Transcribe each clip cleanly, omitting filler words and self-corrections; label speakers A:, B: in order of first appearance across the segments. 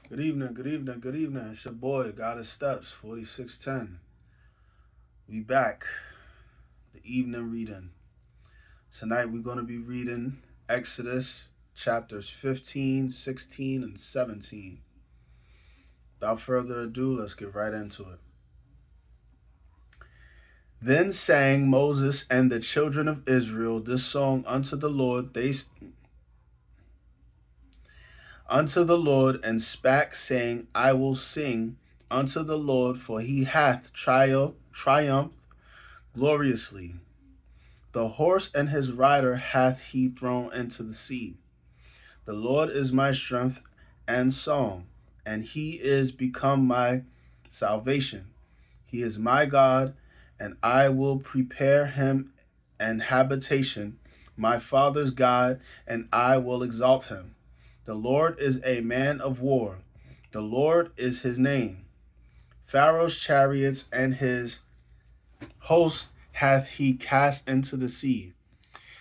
A: Good evening, good evening, good evening. It's your boy, Goddess Steps, 4610. We back. The evening reading. Tonight we're going to be reading Exodus chapters 15, 16, and 17. Without further ado, let's get right into it. Then sang Moses and the children of Israel this song unto the Lord. Unto the Lord, and spake, saying, I will sing unto the Lord, for he hath triumphed gloriously. The horse and his rider hath he thrown into the sea. The Lord is my strength and song, and he is become my salvation. He is my God, and I will prepare him an habitation, my father's God, and I will exalt him. The Lord is a man of war. The Lord is his name. Pharaoh's chariots and his host hath he cast into the sea.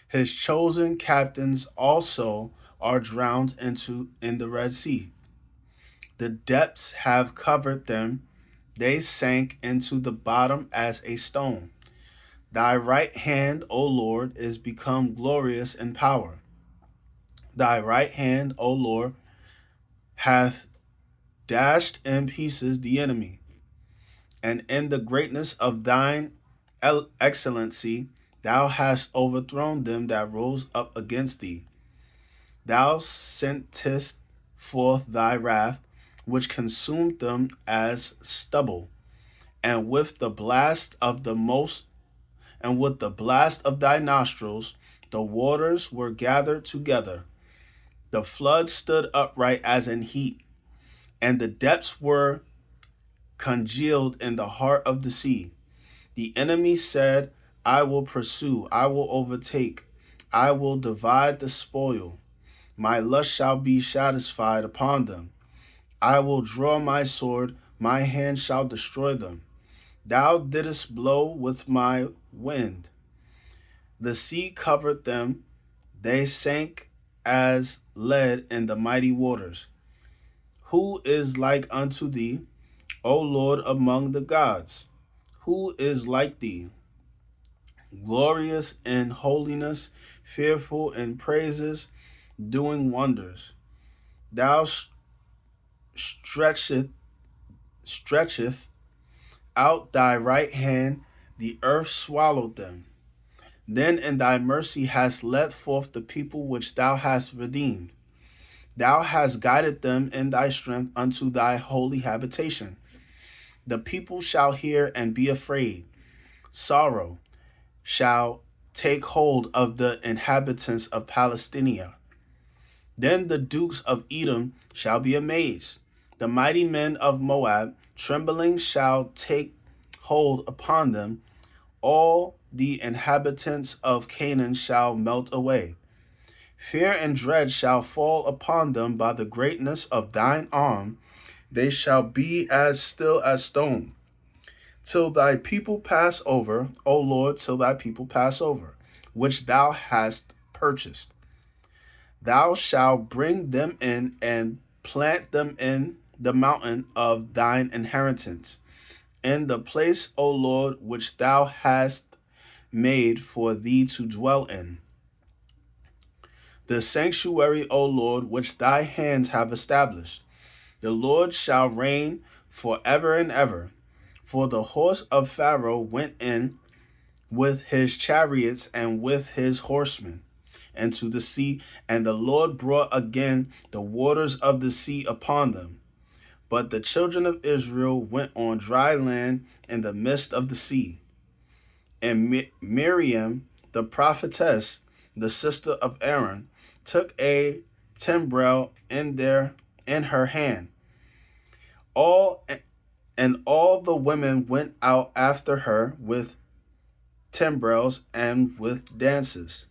A: His chosen captains also are drowned in the Red Sea. The depths have covered them. They sank into the bottom as a stone. Thy right hand, O Lord, is become glorious in power. Thy right hand, O Lord, hath dashed in pieces the enemy. And in the greatness of thine excellency, thou hast overthrown them that rose up against thee. Thou sentest forth thy wrath, which consumed them as stubble, and with the blast of thy nostrils, the waters were gathered together. The flood stood upright as in heat, and the depths were congealed in the heart of the sea. The enemy said, I will pursue, I will overtake, I will divide the spoil. My lust shall be satisfied upon them. I will draw my sword, my hand shall destroy them. Thou didst blow with my wind. The sea covered them, they sank as lead in the mighty waters. Who is like unto thee, O Lord, among the gods? Who is like thee? Glorious in holiness, fearful in praises, doing wonders. Thou stretcheth out thy right hand, the earth swallowed them. Then in thy mercy hast led forth the people which thou hast redeemed. Thou hast guided them in thy strength unto thy holy habitation. The people shall hear and be afraid. Sorrow shall take hold of the inhabitants of Palestina. Then the dukes of Edom shall be amazed. The mighty men of Moab, trembling, shall take hold upon them. All the inhabitants of Canaan shall melt away. Fear and dread shall fall upon them by the greatness of thine arm. They shall be as still as stone. Till thy people pass over, O Lord, till thy people pass over, which thou hast purchased. Thou shalt bring them in and plant them in the mountain of thine inheritance, in the place, O Lord, which thou hast made for thee to dwell in. The sanctuary, O Lord, which thy hands have established. The Lord shall reign forever and ever. For the horse of Pharaoh went in with his chariots and with his horsemen into the sea, and the Lord brought again the waters of the sea upon them. But the children of Israel went on dry land in the midst of the sea. And Miriam, the prophetess, the sister of Aaron, took a timbrel in her hand. All the women went out after her with timbrels and with dances.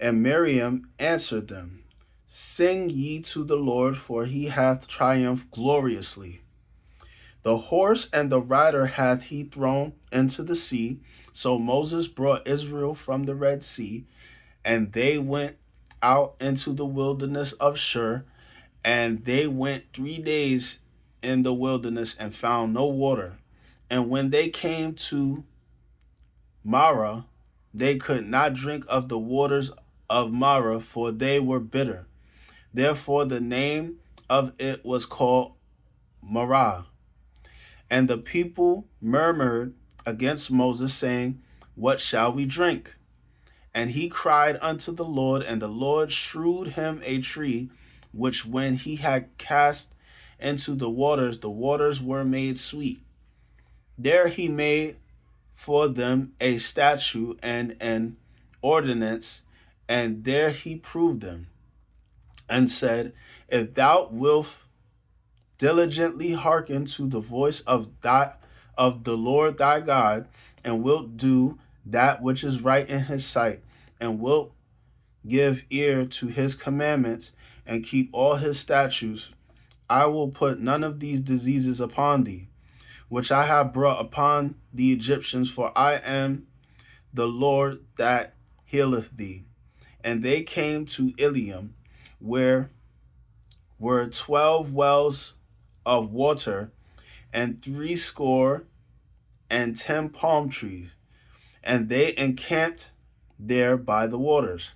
A: And Miriam answered them, Sing ye to the Lord, for he hath triumphed gloriously. The horse and the rider hath he thrown into the sea. So Moses brought Israel from the Red Sea, and they went out into the wilderness of Shur, And they went 3 days in the wilderness and found no water. And when they came to Marah, they could not drink of the waters of Marah, for they were bitter. Therefore the name of it was called Marah. And the people murmured against Moses, saying, What shall we drink? And he cried unto the Lord, and the Lord shewed him a tree, which when he had cast into the waters were made sweet. There he made for them a statute and an ordinance, and there he proved them, and said, If thou wilt diligently hearken to the voice of the Lord thy God, and wilt do that which is right in his sight, and wilt give ear to his commandments, and keep all his statutes, I will put none of these diseases upon thee, which I have brought upon the Egyptians, for I am the Lord that healeth thee. And they came to Eliam, where were 12 wells of water, and 70 palm trees, and they encamped there by the waters.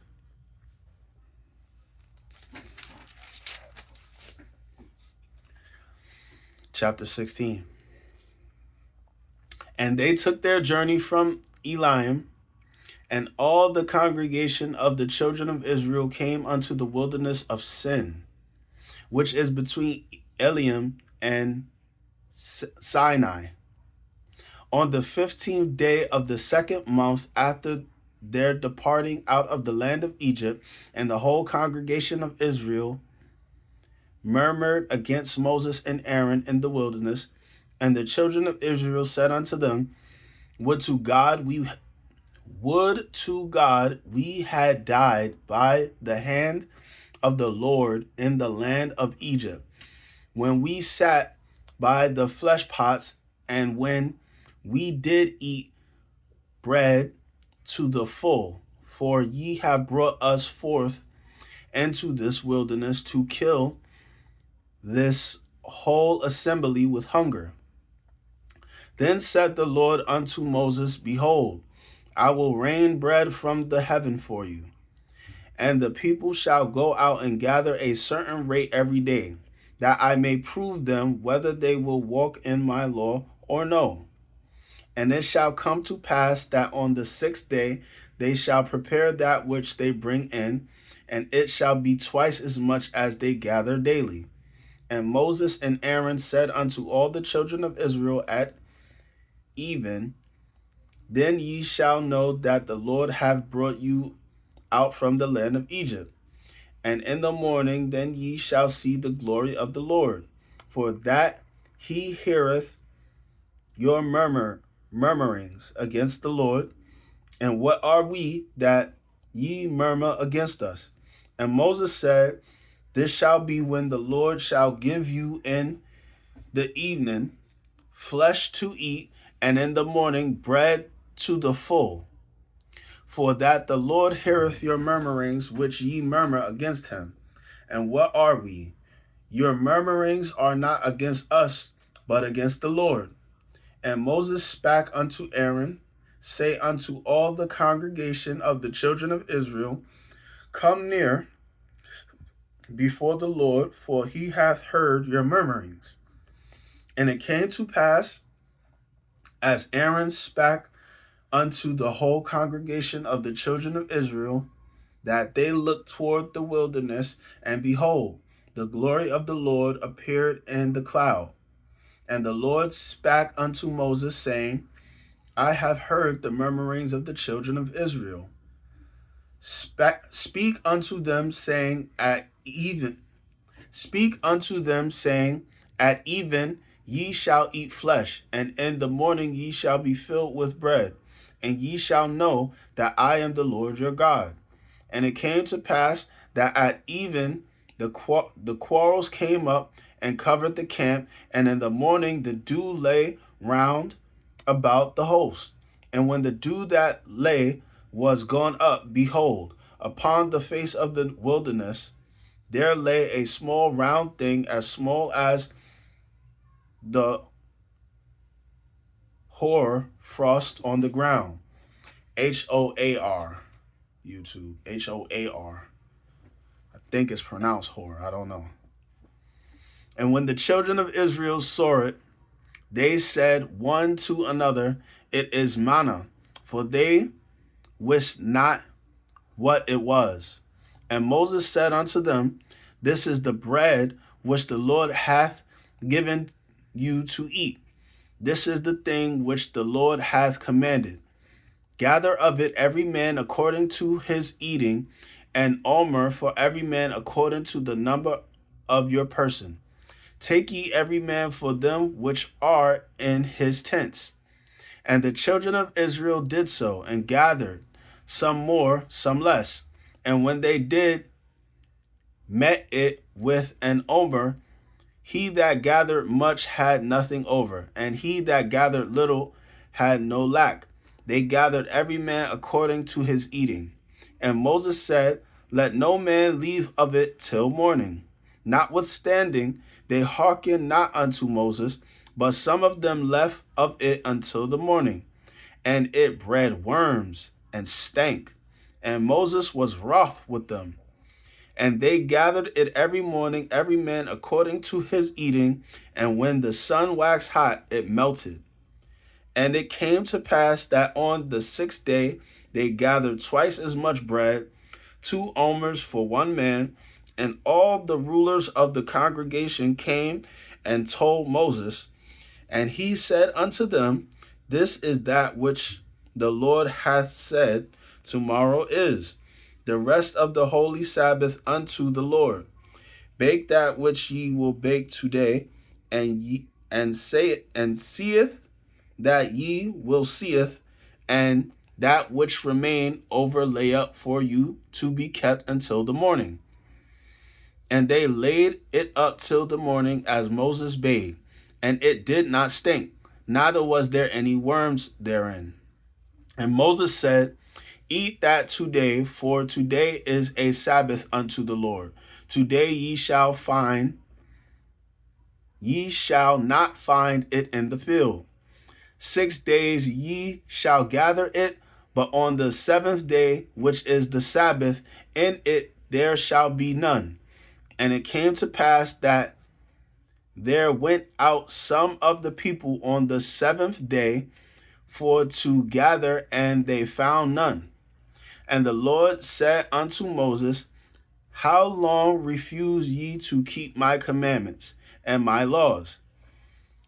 A: Chapter 16. And they took their journey from Eliam, and all the congregation of the children of Israel came unto the wilderness of Sin, which is between Eliam and Sinai, on the 15th day of the second month after their departing out of the land of Egypt. And the whole congregation of Israel murmured against Moses and Aaron in the wilderness. And the children of Israel said unto them, Would to God we had died by the hand of the Lord in the land of Egypt, when we sat by the flesh pots, and when we did eat bread to the full. For ye have brought us forth into this wilderness to kill this whole assembly with hunger. Then said the Lord unto Moses, Behold, I will rain bread from the heaven for you, and the people shall go out and gather a certain rate every day, that I may prove them whether they will walk in my law or no. And it shall come to pass that on the 6th day they shall prepare that which they bring in, and it shall be twice as much as they gather daily. And Moses and Aaron said unto all the children of Israel at even, Then ye shall know that the Lord hath brought you out from the land of Egypt. And in the morning then ye shall see the glory of the Lord, for that he heareth your murmurings against the Lord. And what are we that ye murmur against us? And Moses said, This shall be when the Lord shall give you in the evening flesh to eat, and in the morning bread to the full. For that the Lord heareth your murmurings which ye murmur against him. And what are we? Your murmurings are not against us, but against the Lord. And Moses spake unto Aaron, Say unto all the congregation of the children of Israel, Come near before the Lord, for he hath heard your murmurings. And it came to pass, as Aaron spake unto the whole congregation of the children of Israel, that they looked toward the wilderness, and behold, the glory of the Lord appeared in the cloud. And the Lord spake unto Moses, saying, I have heard the murmurings of the children of Israel. Speak unto them, saying, At even ye shall eat flesh, and in the morning ye shall be filled with bread, and ye shall know that I am the Lord your God. And it came to pass that at even the quarrels came up and covered the camp, and in the morning the dew lay round about the host. And when the dew that lay was gone up, behold, upon the face of the wilderness There lay a small round thing as small as the hoar frost on the ground. Hoar. YouTube. Hoar. I think it's pronounced whore. I don't know. And when the children of Israel saw it, they said one to another, "It is manna," for they wist not what it was. And Moses said unto them, "This is the bread which the Lord hath given you to eat. This is the thing which the Lord hath commanded. Gather of it every man according to his eating, and omer for every man according to the number of your person. Take ye every man for them which are in his tents." And the children of Israel did so, and gathered, some more, some less. And when they did met it with an omer, he that gathered much had nothing over, and he that gathered little had no lack. They gathered every man according to his eating. And Moses said, "Let no man leave of it till morning." Notwithstanding, they hearkened not unto Moses, but some of them left of it until the morning. And it bred worms and stank. And Moses was wroth with them. And they gathered it every morning, every man according to his eating. And when the sun waxed hot, it melted. And it came to pass that on the 6th day they gathered twice as much bread, 2 omers for one man. And all the rulers of the congregation came and told Moses. And he said unto them, "This is that which the Lord hath said, tomorrow is the rest of the holy Sabbath unto the Lord. Bake that which ye will bake today, and seeth that ye will seeth, and that which remain over lay up for you to be kept until the morning." And they laid it up till the morning as Moses bade, and it did not stink, neither was there any worms therein. And Moses said, "Eat that today, for today is a Sabbath unto the Lord. Today ye shall not find it in the field. 6 days ye shall gather it, but on the 7th day, which is the Sabbath, in it there shall be none." And it came to pass that there went out some of the people on the 7th day for to gather, and they found none. And the Lord said unto Moses, "How long refuse ye to keep my commandments and my laws?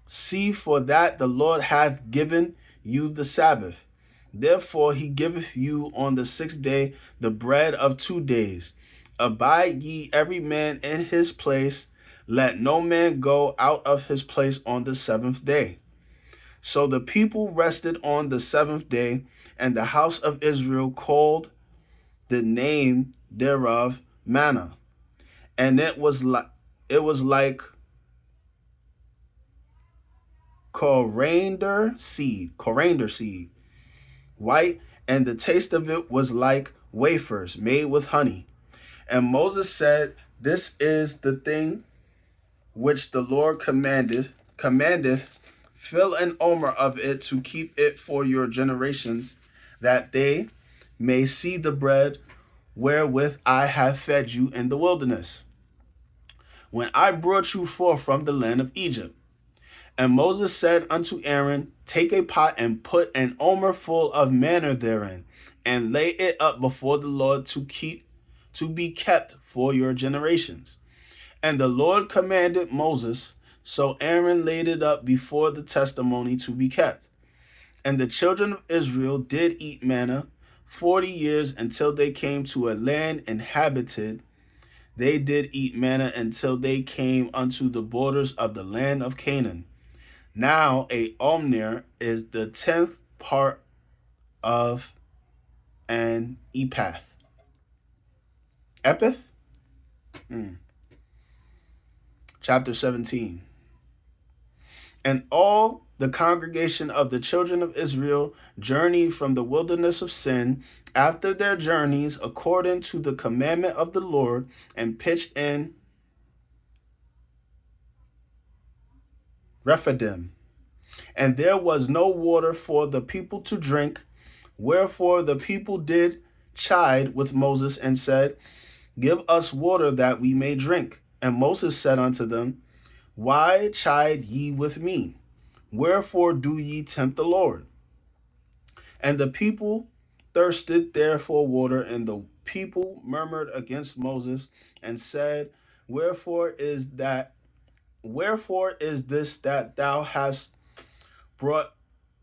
A: See, for that the Lord hath given you the Sabbath. Therefore he giveth you on the 6th day the bread of 2 days. Abide ye every man in his place. Let no man go out of his place on the 7th day." So the people rested on the 7th day, and the house of Israel called the name thereof manna. And it was like coriander seed, white, and the taste of it was like wafers made with honey. And Moses said, "This is the thing which the Lord commandeth, fill an omer of it to keep it for your generations, that they may see the bread wherewith I have fed you in the wilderness, when I brought you forth from the land of Egypt." And Moses said unto Aaron, "Take a pot and put an omer full of manna therein, and lay it up before the Lord to be kept for your generations." And the Lord commanded Moses, so Aaron laid it up before the testimony to be kept. And the children of Israel did eat manna 40 years until they came to a land inhabited. They did eat manna until they came unto the borders of the land of Canaan. Now a omer is the 10th part of an ephah. Epith? Chapter 17. And all the congregation of the children of Israel journeyed from the wilderness of Sin after their journeys according to the commandment of the Lord, and pitched in Rephidim. And there was no water for the people to drink. Wherefore the people did chide with Moses and said, Give us water that we may drink. And Moses said unto them, Why chide ye with me? Wherefore do ye tempt the Lord? And the people thirsted there for water, and the people murmured against Moses and said, Wherefore is this that thou hast brought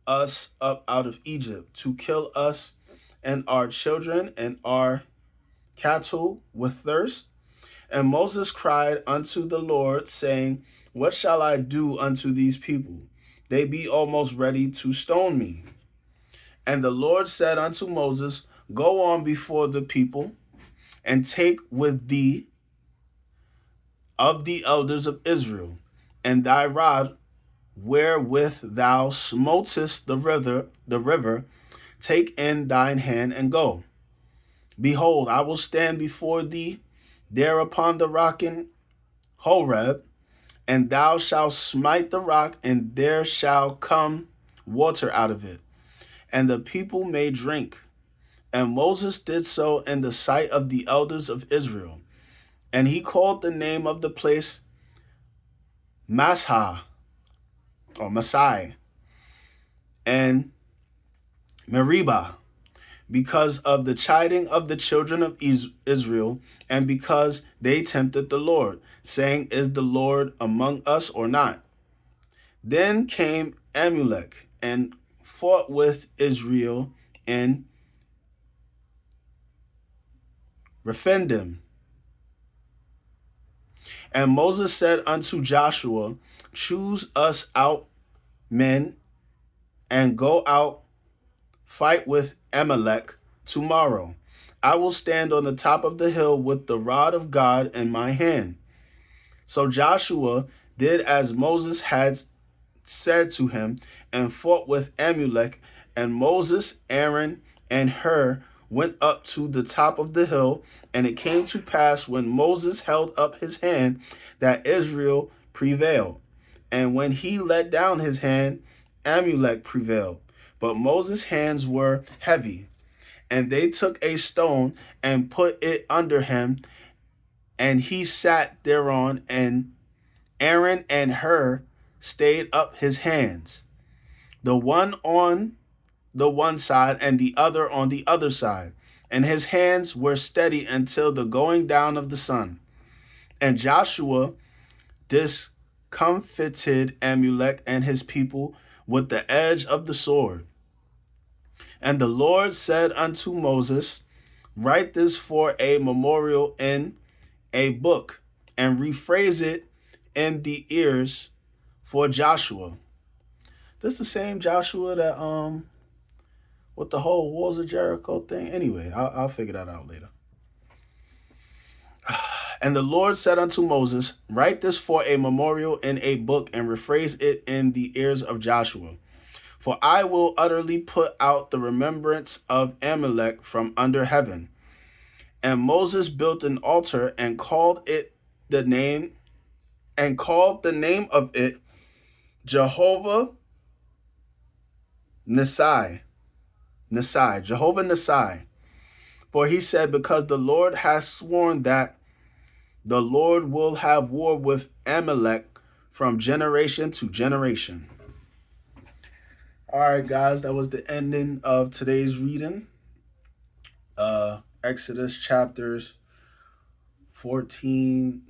A: us up out of Egypt, to kill us and our children and our cattle with thirst? And Moses cried unto the Lord, saying, What shall I do unto these people? They be almost ready to stone me. And the Lord said unto Moses, Go on before the people, and take with thee of the elders of Israel, and thy rod wherewith thou smotest the river, take in thine hand and go. Behold, I will stand before thee there upon the rock in Horeb, and thou shalt smite the rock, and there shall come water out of it, and the people may drink. And Moses did so in the sight of the elders of Israel. And he called the name of the place Masai, and Meribah, because of the chiding of the children of Israel, and because they tempted the Lord, saying, Is the Lord among us or not? Then came Amalek and fought with Israel in Rephidim. And Moses said unto Joshua, Choose us out men, and go out fight with Amalek tomorrow. I will stand on the top of the hill with the rod of God in my hand. So Joshua did as Moses had said to him, and fought with Amalek. And Moses, Aaron, and Hur went up to the top of the hill. And it came to pass, when Moses held up his hand, that Israel prevailed. And when he let down his hand, Amalek prevailed. But Moses' hands were heavy. And they took a stone and put it under him, and he sat thereon, and Aaron and Hur stayed up his hands, the one on the one side and the other on the other side. And his hands were steady until the going down of the sun. And Joshua discomfited Amalek and his people with the edge of the sword. And the Lord said unto Moses, Write this for a memorial in a book, and rephrase it in the ears for Joshua. This the same Joshua that with the whole walls of Jericho thing. Anyway, I'll figure that out later. And the Lord said unto Moses, Write this for a memorial in a book, and rephrase it in the ears of Joshua. For I will utterly put out the remembrance of Amalek from under heaven. And Moses built an altar and called the name of it Jehovah Nissi. Jehovah Nissi. For he said, Because the Lord has sworn that the Lord will have war with Amalek from generation to generation. All right, guys, that was the ending of today's reading. Exodus chapters 15,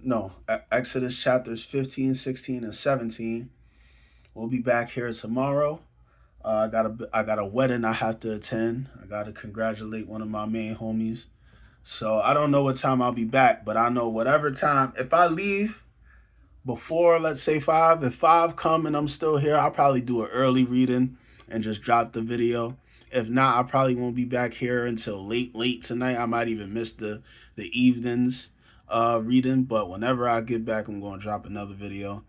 A: 16, and 17. We'll be back here tomorrow. I got a wedding I have to attend. I got to congratulate one of my main homies. So I don't know what time I'll be back, but I know whatever time, if I leave before, let's say 5, if 5 come and I'm still here, I'll probably do an early reading and just drop the video. If not, I probably won't be back here until late tonight. I might even miss the evenings reading, but whenever I get back, I'm going to drop another video.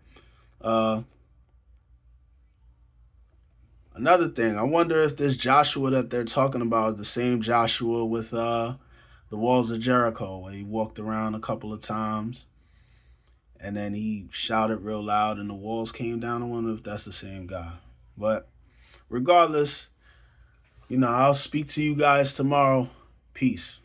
A: Another thing, I wonder if this Joshua that they're talking about is the same Joshua with the walls of Jericho, where he walked around a couple of times and then he shouted real loud and the walls came down. I wonder if that's the same guy. But regardless, I'll speak to you guys tomorrow. Peace.